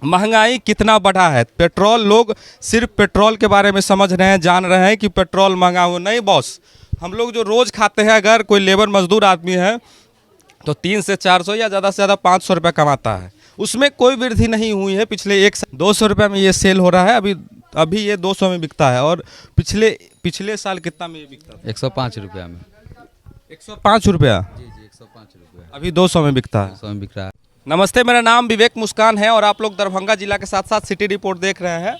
महंगाई कितना बढ़ा है। पेट्रोल, लोग सिर्फ पेट्रोल के बारे में समझ रहे हैं, जान रहे हैं कि पेट्रोल महंगा हो। नहीं बॉस, हम लोग जो रोज़ खाते हैं, अगर कोई लेबर मजदूर आदमी है तो 300 से 400 या ज़्यादा से ज़्यादा 500 रुपये कमाता है, उसमें कोई वृद्धि नहीं हुई है। पिछले एक 200 रुपये में ये सेल हो रहा है, अभी अभी ये 200 में बिकता है। और पिछले पिछले साल कितना में ये बिकता था? 105 रुपया में। 105 रुपया, जी 105 रुपया अभी 200 में बिकता है। 100 में बिक रहा है। नमस्ते, मेरा नाम विवेक मुस्कान है और आप लोग दरभंगा जिला के साथ साथ सिटी रिपोर्ट देख रहे हैं।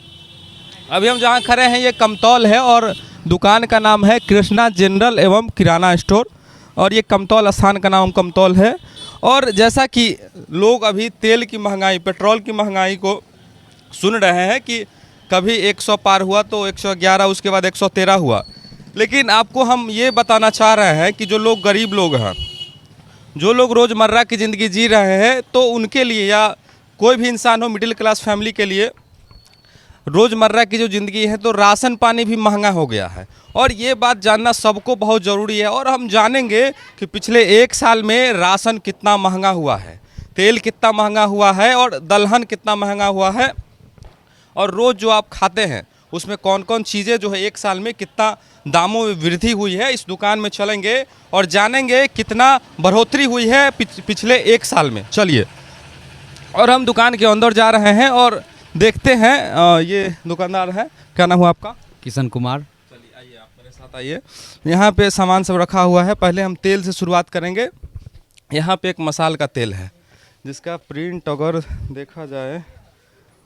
अभी हम जहाँ खड़े हैं ये कमतौल है और दुकान का नाम है कृष्णा जनरल एवं किराना स्टोर, और ये कमतौल स्थान का नाम कमतौल है। और जैसा कि लोग अभी तेल की महंगाई, पेट्रोल की महंगाई को सुन रहे हैं कि कभी 100 पार हुआ तो 111, उसके बाद 113 हुआ, लेकिन आपको हम ये बताना चाह रहे हैं कि जो लोग गरीब लोग हैं, जो लोग रोज़मर्रा की ज़िंदगी जी रहे हैं, तो उनके लिए या कोई भी इंसान हो मिडिल क्लास फैमिली के लिए रोज़मर्रा की जो ज़िंदगी है तो राशन पानी भी महंगा हो गया है। और ये बात जानना सबको बहुत ज़रूरी है। और हम जानेंगे कि पिछले एक साल में राशन कितना महंगा हुआ है, तेल कितना महंगा हुआ है और दलहन कितना महंगा हुआ है, और रोज़ जो आप खाते हैं उसमें कौन कौन चीज़ें जो है एक साल में कितना दामों में वृद्धि हुई है। इस दुकान में चलेंगे और जानेंगे कितना बढ़ोतरी हुई है पिछले एक साल में। चलिए, और हम दुकान के अंदर जा रहे हैं और देखते हैं। ये दुकानदार है, क्या नाम हुआ आपका? किशन कुमार। चलिए आइए, आप मेरे साथ आइए। यहाँ पे सामान सब रखा हुआ है। पहले हम तेल से शुरुआत करेंगे। यहाँ पे एक मसाल का तेल है जिसका प्रिंट अगर देखा जाए,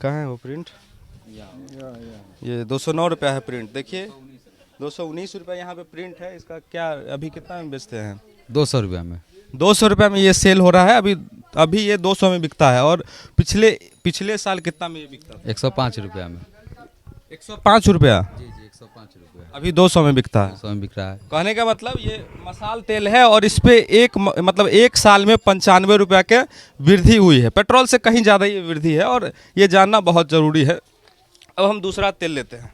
कहाँ है वो प्रिंट? ये 209 रुपया है प्रिंट। देखिए 219 रुपया यहाँ पे प्रिंट है। इसका क्या अभी कितना में बेचते हैं? 200 रुपया में। 200 रुपये में ये सेल हो रहा है, अभी ये 200 में बिकता है। और पिछले साल कितना में ये बिकता था? 105 रुपया में। 105 रुपया, जी 105 रुपया, अभी 200 में बिकता है। 200 में बिक रहा है। कहने का मतलब ये मसाल तेल है और इस पे मतलब एक साल में 95 रुपया के वृद्धि हुई है। पेट्रोल से कहीं ज़्यादा ये वृद्धि है और ये जानना बहुत ज़रूरी है। अब हम दूसरा तेल लेते हैं।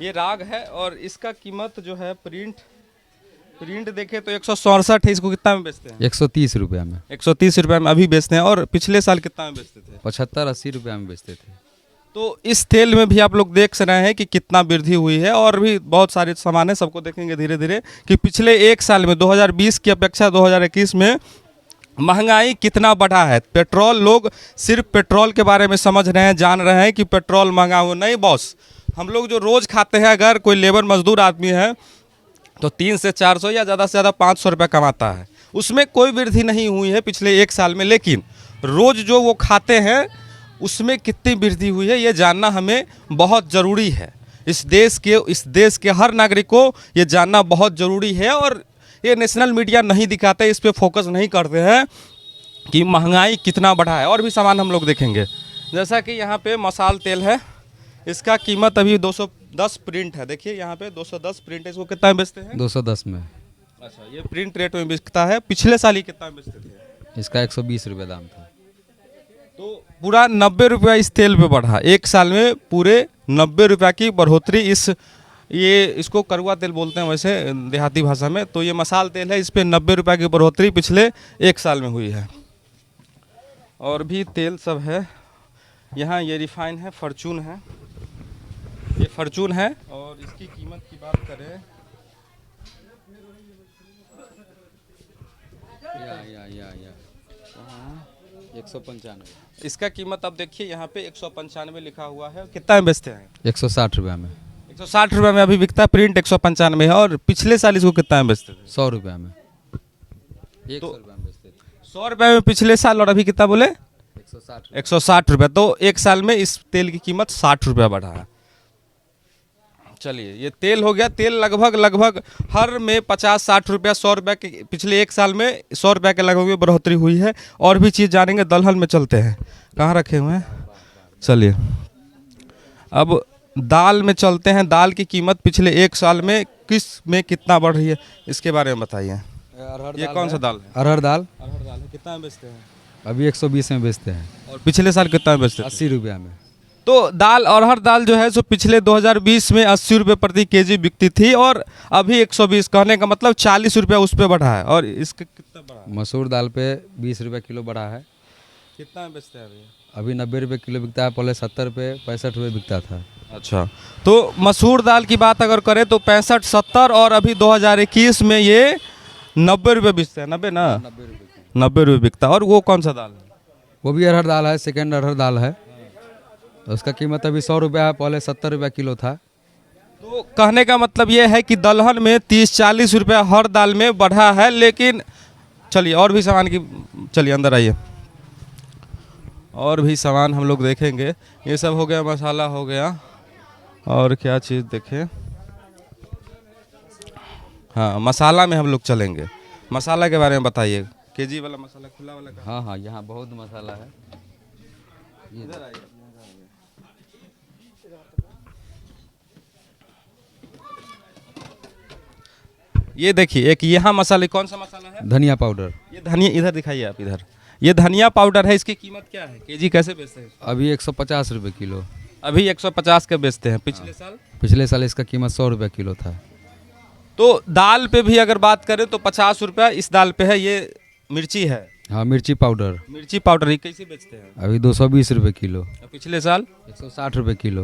ये राग है और इसका कीमत जो है प्रिंट देखें तो 167 है। इसको कितना में बेचते हैं? 130 रुपया में। 130 रुपये में अभी बेचते हैं। और पिछले साल कितना में बेचते थे? 75-80 रुपया में बेचते थे। तो इस तेल में भी आप लोग देख रहे हैं कि कितना वृद्धि हुई है। और भी बहुत सारे सामान है, सबको देखेंगे धीरे धीरे कि पिछले एक साल में 2020 की अपेक्षा 2021 में महंगाई कितना बढ़ा है। पेट्रोल, लोग सिर्फ पेट्रोल के बारे में समझ रहे हैं, जान रहे हैं कि पेट्रोल महंगा हो। नहीं बॉस, हम लोग जो रोज़ खाते हैं, अगर कोई लेबर मजदूर आदमी है तो 300 से 400 या ज़्यादा से ज़्यादा 500 रुपये कमाता है, उसमें कोई वृद्धि नहीं हुई है पिछले एक साल में। लेकिन रोज़ जो वो खाते हैं उसमें कितनी वृद्धि हुई है ये जानना हमें बहुत ज़रूरी है। इस देश के हर नागरिक को ये जानना बहुत ज़रूरी है। और ये नेशनल मीडिया नहीं दिखाते, इस पर फोकस नहीं करते हैं कि महंगाई कितना बढ़ा है। और भी सामान हम लोग देखेंगे, जैसा कि यहाँ पे मसाल तेल है। इसका कीमत अभी 210 प्रिंट है। देखिए यहाँ पे 210 प्रिंट है। इसको कितना में बेचते हैं? 210 में। अच्छा, ये प्रिंट रेट में बिकता है। पिछले साल ही कितना में बेचते थे? इसका 120 रुपया दाम था। तो पूरा 90 रुपया इस तेल पे बढ़ा। एक साल में पूरे 90 रुपया की बढ़ोतरी। इसको करुआ तेल बोलते हैं वैसे देहाती भाषा में। तो ये मसाल तेल है, इस पर 90 रुपया की बढ़ोतरी पिछले एक साल में हुई है। और भी तेल सब है यहाँ। ये रिफाइन है, फॉर्चून है, ये फॉर्चून है। और इसकी कीमत की बात करें, या 195। इसका कीमत अब देखिए यहाँ पे 195 लिखा हुआ है। कितना में बेचते हैं? 160 रुपया में। 160 रुपये में अभी बिकता है। प्रिंट 195 है। और पिछले साल इसको कितना में बेचते थे? 100 रुपया में। 100 तो रुपया में बेचते थे। 100 रुपये में पिछले साल, और अभी कितना बोले? 160 रुपये। तो एक साल में इस तेल की कीमत 60 रुपया बढ़ा है। चलिए, ये तेल हो गया। तेल लगभग हर में 50-60 रुपया, 100 रुपया के पिछले एक साल में 100 रुपया के लगभग में बढ़ोतरी हुई है। और भी चीज़ जानेंगे। दलहन में चलते हैं, कहाँ रखे हुए हैं? चलिए, अब दाल में चलते हैं। दाल की कीमत पिछले एक साल में कितना बढ़ रही है, इसके बारे में बताइए। ये कौन सा दाल है? अरहर दाल। अरहर दाल है। कितना में बेचते हैं? अभी 120 में बेचते हैं। और पिछले साल कितना में बेचते थे? 80 रुपया में। तो अरहर दाल जो है सो पिछले 2020 में 80 रुपये प्रति केजी बिकती थी और अभी 120। कहने का मतलब 40 रुपया उस पर बढ़ा है। और इसका कितना बढ़ा है? मसूर दाल पे 20 रुपया किलो बढ़ा है। कितना में बेचते हैं अभी? अभी 90 रुपये किलो बिकता है, पहले 70 रुपये 65 रुपये बिकता था। अच्छा, तो मसूर दाल की बात अगर करें तो 65-70 और अभी 2021 में ये 90 रुपये बिकते हैं। 90 ना, 90 रुपये बिकता है। और वो कौन सा दाल है? वो भी अरहर दाल है, सेकेंड अरहर दाल है। तो उसका कीमत अभी 100 रुपये है, पहले 70 रुपये किलो था। तो कहने का मतलब ये है कि दलहन में 30-40 रुपया हर दाल में बढ़ा है। लेकिन चलिए और भी सामान की, चलिए अंदर आइए, और भी सामान हम लोग देखेंगे। ये सब हो गया, मसाला हो गया, और क्या चीज़ देखें, हाँ मसाला में हम लोग चलेंगे। मसाला के बारे में बताइए, केजी वाला मसाला, खुला वाला का? हाँ हाँ, यहाँ बहुत मसाला है। इधर आइए। ये देखिए, एक यहाँ मसाले, कौन सा मसाला है? धनिया पाउडर। ये धनिया, इधर दिखाइए आप, इधर। ये धनिया पाउडर है, इसकी कीमत क्या है? केजी कैसे बेचते हैं? अभी 150 रुपये किलो। अभी 150 के बेचते हैं। पिछले साल इसका कीमत 100 रुपये किलो था। तो दाल पे भी अगर बात करें तो 50 रुपया इस दाल पे है। ये मिर्ची है, हाँ मिर्ची पाउडर। मिर्ची पाउडर ये कैसे बेचते हैं? अभी 220 रुपये किलो। पिछले साल 160 रुपये किलो।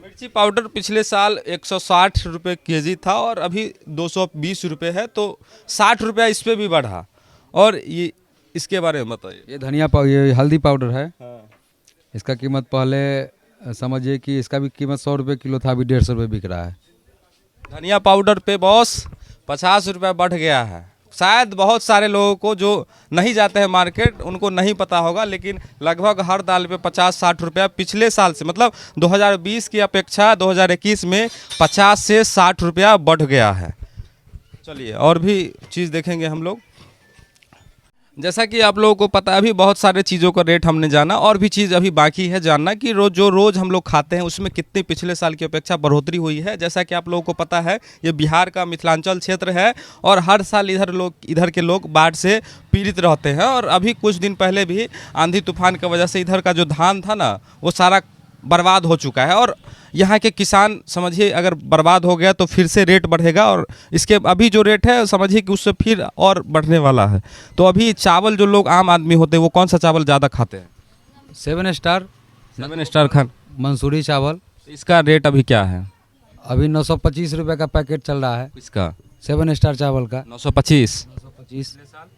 मिर्ची पाउडर पिछले साल 160 रुपये केजी था और अभी 220 रुपये है, तो 60 रुपया इस पे भी बढ़ा। और ये इसके बारे में बताइए। ये हल्दी पाउडर है। हाँ। इसका कीमत पहले समझिए कि इसका भी कीमत 100 रुपये किलो था, अभी 150 रुपये बिक रहा है। धनिया पाउडर पे बॉस 50 रुपया बढ़ गया है। शायद बहुत सारे लोगों को जो नहीं जाते हैं मार्केट उनको नहीं पता होगा, लेकिन लगभग हर दाल पे 50-60 रुपया पिछले साल से, मतलब 2020 की अपेक्षा 2021 में 50 से 60 रुपया बढ़ गया है। चलिए और भी चीज़ देखेंगे हम लोग। जैसा कि आप लोगों को पता है, अभी बहुत सारे चीज़ों का रेट हमने जाना, और भी चीज़ अभी बाकी है जानना कि रोज़ हम लोग खाते हैं उसमें कितनी पिछले साल की अपेक्षा बढ़ोतरी हुई है। जैसा कि आप लोगों को पता है, ये बिहार का मिथिलांचल क्षेत्र है और हर साल इधर के लोग बाढ़ से पीड़ित रहते हैं। और अभी कुछ दिन पहले भी आंधी तूफान की वजह से इधर का जो धान था ना, वो सारा बर्बाद हो चुका है। और यहाँ के किसान समझिए अगर बर्बाद हो गया तो फिर से रेट बढ़ेगा, और इसके अभी जो रेट है समझिए कि उससे फिर और बढ़ने वाला है। तो अभी चावल जो लोग आम आदमी होते हैं वो कौन सा चावल ज़्यादा खाते हैं? 7 स्टार खान मंसूरी चावल। इसका रेट अभी क्या है? अभी 925 रुपये का पैकेट चल रहा है। इसका 7 स्टार चावल का 925।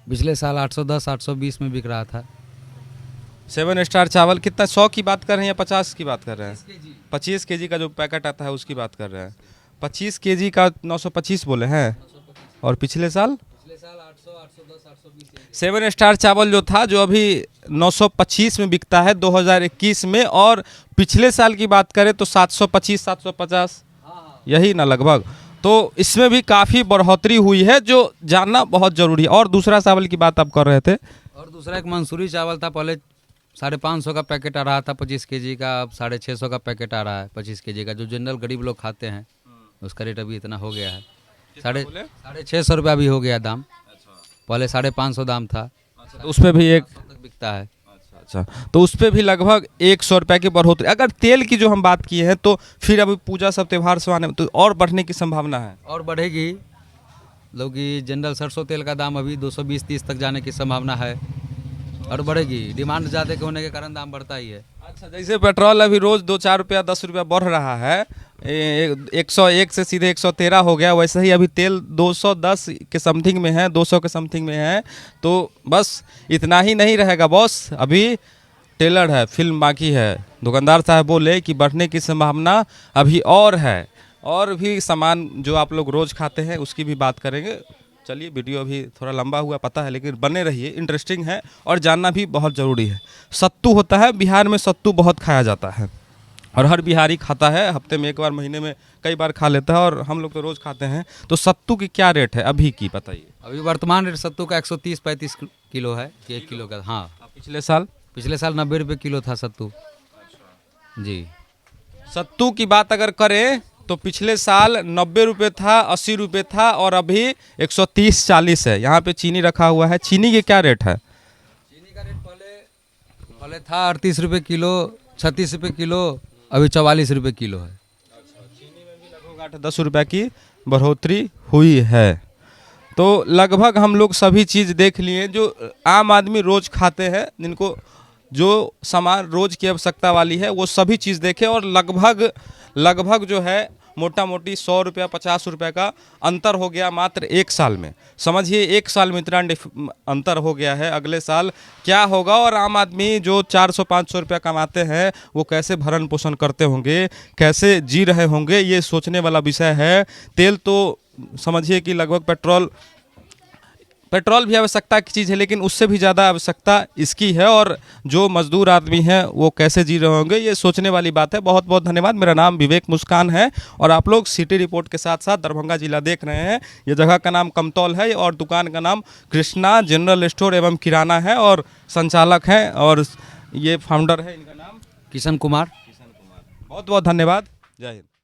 पिछले साल 810-820 में बिक रहा था। 7 स्टार चावल कितना, 100 की बात कर रहे हैं या 50 की बात कर रहे हैं? 25 केजी का जो पैकेट आता है उसकी बात कर रहे हैं। 25 केजी का 925 बोले हैं। और पिछले साल 7 स्टार चावल जो था, जो अभी 925 में बिकता है 2021 में, और पिछले साल की बात करें तो 725-750 यही ना लगभग। तो इसमें भी काफ़ी बढ़ोतरी हुई है, जो जानना बहुत ज़रूरी है। और दूसरा चावल की बात आप कर रहे थे? और दूसरा एक मंसूरी चावल था, पहले 550 का पैकेट आ रहा था 25 केजी का, अब 650 का पैकेट आ रहा है 25 केजी का। जो जनरल गरीब लोग खाते हैं उसका रेट अभी इतना हो गया है, 650 रुपया भी हो गया दाम। पहले 550 दाम था। तो उस पर भी एक बिकता है। अच्छा, तो उस पर भी लगभग 100 रुपये की बढ़ोतरी। अगर तेल की जो हम बात किए हैं तो फिर अभी पूजा सब त्यौहार से आने में तो और बढ़ने की संभावना है। और बढ़ेगी, लोग की जनरल सरसों तेल का दाम अभी 220-30 तक जाने की संभावना है, और बढ़ेगी। डिमांड ज़्यादा होने के कारण दाम बढ़ता ही है। अच्छा, जैसे पेट्रोल अभी रोज़ 2-4 रुपया 10 रुपया बढ़ रहा है, 101 से सीधे 113 हो गया, वैसे ही अभी तेल 210 के समथिंग में है, 200 के समथिंग में है। तो बस इतना ही नहीं रहेगा बॉस, अभी टेलर है, फिल्म बाकी है। दुकानदार साहब बोले कि बढ़ने की संभावना अभी और है, और भी सामान जो आप लोग रोज़ खाते हैं उसकी भी बात करेंगे। चलिए, वीडियो अभी थोड़ा लंबा हुआ पता है, लेकिन बने रहिए, इंटरेस्टिंग है और जानना भी बहुत ज़रूरी है। सत्तू होता है बिहार में, सत्तू बहुत खाया जाता है और हर बिहारी खाता है, हफ्ते में एक बार, महीने में कई बार खा लेता है, और हम लोग तो रोज़ खाते हैं। तो सत्तू की क्या रेट है अभी की बताइए? अभी वर्तमान रेट सत्तू का 130-35 किलो है, 1 किलो का। हाँ, पिछले साल 90 रुपये किलो था सत्तू जी। सत्तू की बात अगर करें तो पिछले साल 90 रुपये था, 80 रुपये था, और अभी 130-40 है। यहाँ पे चीनी रखा हुआ है, चीनी के क्या रेट है? चीनी का रेट पहले था 38 रुपये किलो, 36 रुपये किलो, अभी 44 रुपये किलो है। चीनी में भी लगभग 8-10 रुपये की बढ़ोतरी हुई है। तो लगभग हम लोग सभी चीज़ देख लिए जो आम आदमी रोज़ खाते हैं, जिनको जो सामान रोज़ की आवश्यकता वाली है वो सभी चीज़ देखें और लगभग जो है मोटा मोटी 100 रुपया 50 रुपये का अंतर हो गया मात्र एक साल में। समझिए एक साल में इतना अंतर हो गया है, अगले साल क्या होगा। और आम आदमी जो 400-500 रुपया कमाते हैं वो कैसे भरण पोषण करते होंगे, कैसे जी रहे होंगे, ये सोचने वाला विषय है। तेल तो समझिए कि लगभग पेट्रोल भी आवश्यकता की चीज़ है, लेकिन उससे भी ज़्यादा आवश्यकता इसकी है। और जो मजदूर आदमी हैं वो कैसे जी रहे होंगे, ये सोचने वाली बात है। बहुत बहुत धन्यवाद। मेरा नाम विवेक मुस्कान है और आप लोग सिटी रिपोर्ट के साथ साथ दरभंगा जिला देख रहे हैं। ये जगह का नाम कमतौल है और दुकान का नाम कृष्णा जनरल स्टोर एवं किराना है और संचालक हैं और ये फाउंडर है, इनका नाम किशन कुमार। बहुत बहुत धन्यवाद। जय हिंद।